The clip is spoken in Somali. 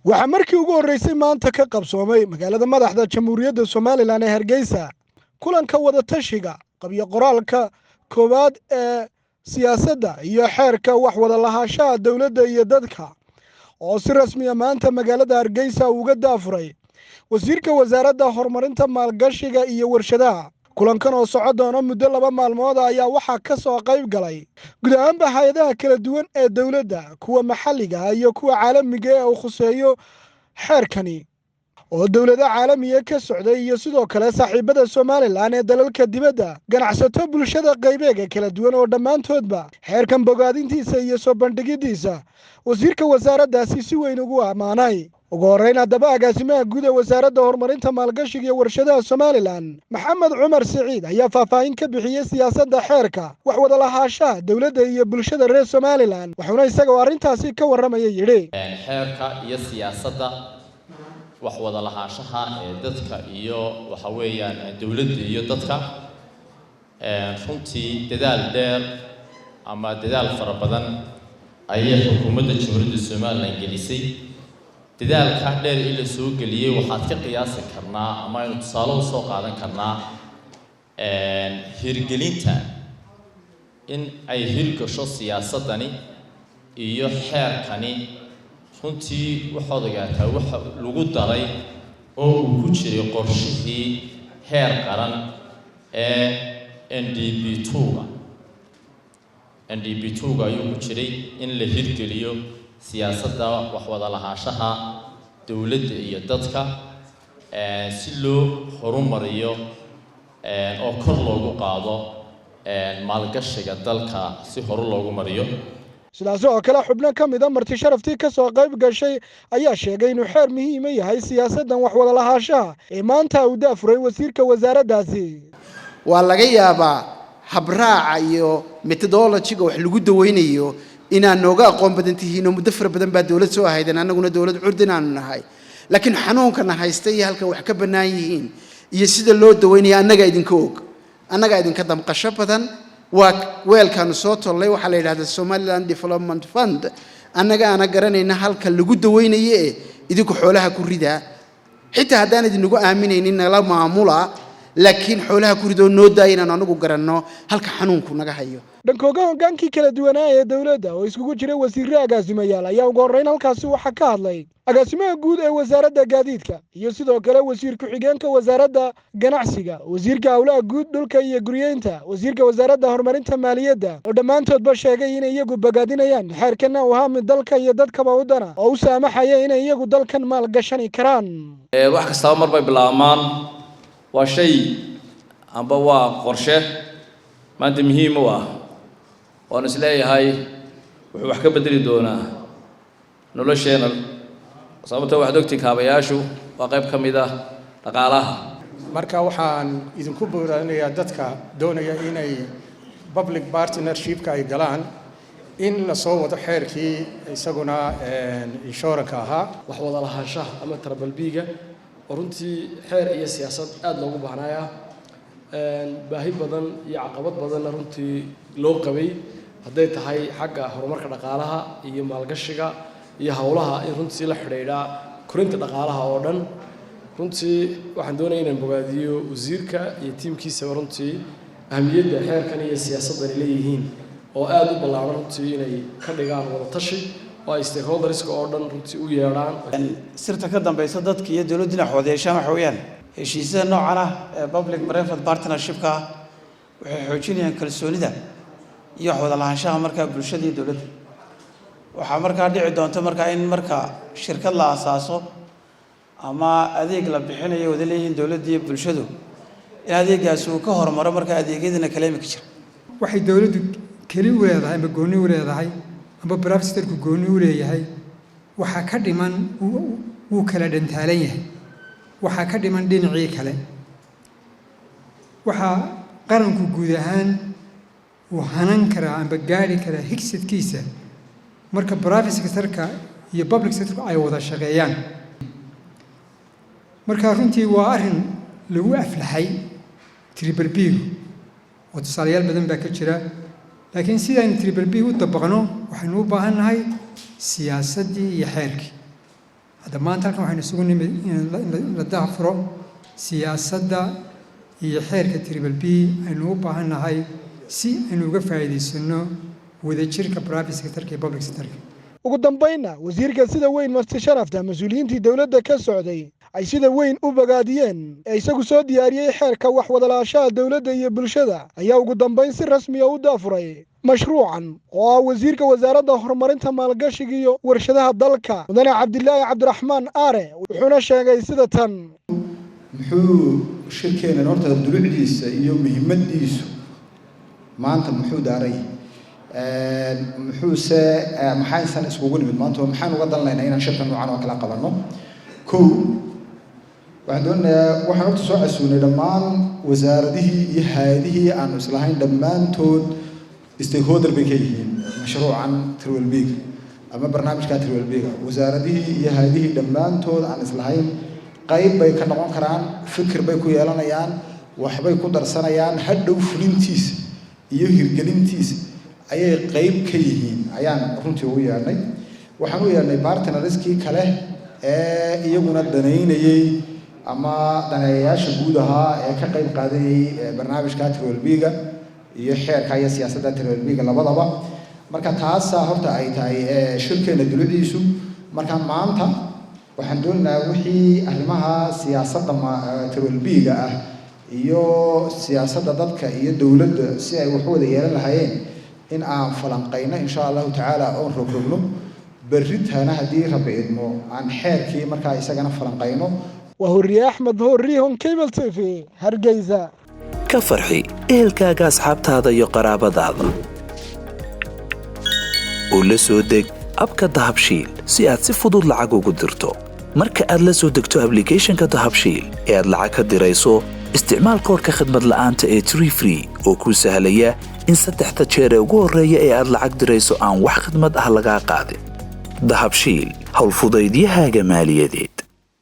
waxaa markii ugu horreysay maanta ka qabsoomay magaalada madaxda jamhuuriyadda Somaliland ee Hargeysa kulanka wada tashiga qabyo qoraalka koowaad ee siyaasadda iyo xeerka wax wada lahaanshaha dawladda iyo dadka oo si rasmi ah maanta magaalada Hargeysa uga daafuray wasiirka wasaaradda horumarinta maalgashiga iyo warshadaha. kulankan oo socod doona muddo 2 maalmood ayaa waxaa ka soo qayb galay guud ahaanba hay'adaha kala duwan ee dawladda, kuwa maxalliga ah iyo kuwa caalamiga ah oo khuseeyo xeerkani oo dawladda caalamiga ka socday iyo sidoo kale saaxiibada Somaliland ee dalalka dibadda, ganacsato bulshada qaybeega kala duwan oo dhammaantoodba xeerkan bogaadintiisa iyo soo bandhigidiisa wasiirka wasaaraddaasi si weyn ugu amaanay. ugu horreyn haddaba agaasimaha guud ee wasaaradda horumarinta maalgashiga iyo warshadaha Somaliland Maxamed Cumar Siciid ayaa faahfaahin ka bixiyay siyaasadda xeerka wax wada lahaanshaha dawladda iyo bulshada reer Somaliland, wuxuuna isagoo arrintaasi ka warramaya yidhi xeerka iyo siyaasadda wax wada lahaanshaha ee dadka iyo waxa weeyaan dawladda iyo dadka runtii dadaal dheer ama dadaal fara badan ayay xukuumadda jamhuuriyadda Somaliland gelisay. dadaalka dheer ee la soo galiyay waxaad ka qiyaasi karnaa ama aynu tusaale u soo qaadan karnaa hirgelinta in ay hirgasho siyaasadani iyo xeerkani runtii waxaad ogaataa waxa lagu daray oo uu ku jiray qorshihii heer qaran ee NDP2 ayuu ku jiray in la hirgeliyo siyaasadda wax wada lahaanshaha dawladda iyo dadka si loo horumariyo oo kor loogu qaado maalgashiga dalka si hor loogu mariyo. sidaas oo kale xubno ka mid ah marti sharaftii ka soo qayb gashay ayaa sheegay inuu xeer muhiim yahay siyaasaddan wax wada lahaanshaha ee maanta uu daafuray wasiirka wasaaraddaasi. waa laga yaabaa habraaca iyo methodology-ga wax lagu daweynayo inaan nooga aqoon badan tihiin oo muddo fara badan baa dawlad soo ahaydeen annaguna dawlad curdin aanu nahay, laakiin xanuunkana haystay iyo halka wax ka bannaan yihiin iyo sida loo daweynayo annaga idinka og, annaga idinka damqasho badan. waa weelkaanu soo tollay waxaa la yidhahdaa Somaliland Development Fund, annaga ana garanayna halka lagu daweynayo idinku xoolaha ku ridaa, xitaa haddaan idinku aaminaynin nala maamula, laakiin xoolaha ku ridoo noo daayinaan anagu garanno halka xanuunku naga hayo. dhankooga hogaankii kala duwanaa ee dawladda oo isugu jira wasiirro agaasimayaal ayaa ugu horreyn halkaasi waxaa ka hadlay agaasimaha guud ee wasaaradda gaadiidka iyo sidoo kale wasiir ku-xigeenka wasaaradda ganacsiga, wasiirka howlaha guud dhulka iyo guryeynta, wasiirka wasaaradda horumarinta maaliyadda oo dhammaantoodba sheegay inay iyagu bogaadinayaan xeerkana uu ahaa mid dalka iyo dadkaba u dana oo u saamaxaya inay iyagu dalkan maal gashani karaan. wax kastaba mar bay bilaabmaan, waa shay amba waa qorshe maanta muhiim u ah waan isleeyahay wuxuu wax ka bedeli doonaa nolosheena, sababtoo waxaad ogtiin kaabayaashu waa qayb ka mid ah dhaqaalaha. marka waxaan idinku booranayaa dadka doonaya inay public partnership-ka ay galaan in la soo wado xeerkii isaguna insurance ahaa wax wada lahaanshaha ama tarabalbiga oo runtii xeer iyo siyaasad aad loogu baahnaa baahi badan iyo caqabad badan runtii loo qabay hadday tahay xagga horumarka dhaqaalaha iyo maalgashiga iyo hawlaha in runtii la xidhiidha korinta dhaqaalaha oo dhan. runtii waxaan doonayaa inaan bogaadiyo wasiirka iyo tiimkiisa runtii ahmiyadda xeerkan iyo siyaasaddan leeyihiin oo aad u ballaaran runtii inay ka dhigaan wada tashi oo ay stakeholderska oo dhan runtii u yeedhaan. sirta ka dambaysa dadka iyo dawladda dhinac wada yeeshaan waxa weeyaan heshiisyada noocan ah ee public private partnership-ka waxay xoojinayaan kalsoonida iyo wax wada lahaanshaha markaa bulshada iyo dawladda. waxaa markaa dhici doonta markaa in marka shirkad la asaaso ama adeeg la bixinayo wada leeyihiin dawladda iyo bulshadu in adeegaasi uu ka hormaro markaa adeegyadana kala imika jira. waxay dawladdu keli u leedahay ama gooni u leedahay ama private sector-ku gooni u leeyahay waxaa ka dhiman wuu kala dhantaalan yahay, waxaa ka dhiman dhinacii kale. waxaa qaranku guud ahaan uu hanan karaa amba gaari karaa higsadkiisa marka private sector-ka iyo public sector-ku ay wada shaqeeyaan. marka runtii waa arrin lagu aflaxay triple B oo tusaalayaal badan baa ka jira, laakiin sidaan triple B u dabaqno waxaynu u baahan nahay siyaasaddii iyo xeerkii. hadda maanta halkan waxaynu isugu nimid in la daafuro siyaasadda iyo xeerka triple B aynu u baahannahay si aynu uga faa'iidaysano wadajirka private sector iyo public sector. ugu dambeynna wasiirka sida weyn Masti Sharafta mas'uuliyiintii dawladda ka socday ay sida weyn u bogaadiyeen ee isagu soo diyaariyay xeerka wax wada lahaanshaha dawladda iyo bulshada ayaa ugu dambeyn si rasmi ah u daafuray mashruucan oo ah wasiirka wasaaradda horumarinta maalgashiga iyo warshadaha dalka mudane Cabdilaahi Cabdiraxmaan Aare wuxuuna sheegay sida tan muxuu shirkeena horta dulucdiisa iyo muhiimadiisu maanta muxuu daaray muxuu se maxaysan iskugu nimid maanta maxaan uga dalnaynaa inaan shirkan noocan oo kala qabanno kow waxaan doonayaa waxaan horta soo casuunay dhammaan wasaaradihii iyo hay'adihii aan islahayn dhammaantood stakeholder bay ka yihiin mashruucan triple B ama barnaamijka triple B wasaaradihii iyo hay'adihii dhammaantood aan islahayn qayb bay ka noqon karaan fikir bay ku yeelanayaan waxbay ku darsanayaan hadhow fulintiisa iyo hirgelintiisa ayay qayb ka yihiin ayaan runtii ugu yeernay waxaan u yeernay partnerskii kale ee iyaguna danaynayay ama daneeyayaasha guud ahaa ee ka qayb qaadanayay barnaamijka triple B-ga iyo xeerka iyo siyaasadda triple B-ga labadaba marka taasa horta ay tahay shirkeena dulucdiisu marka maanta waxaan doonayaa wixii arrimaha siyaasadda triple B-ga ah iyo siyaasadda dadka iyo dawladda si ay wax wada yeelan lahaayeen in aan falanqayno insha Allah taala oo rogrogno berritana hadii rabbi idmo aan xeerkii markaa isagana falanqayno وهوري أحمد هوري هون كيبل تيفي هرجيزة كفرحي إهلكاga asxaabtaada iyo qaraabadaada oo la soo deg abka dahabshiil si aad si fudud lacag ugu dirto marka aad la soo degto applicationka dahabshiil ee aad lacag ka dirayso isticmaal koodka khidmad la'aanta ee Tree Free oo kuu sahlaya in 3 jeer ugu horeeya ee aad lacag dirayso aan wax khidmad ah laga qaadin dahabshiil hawl fudaydiyahaaga maaliyadeed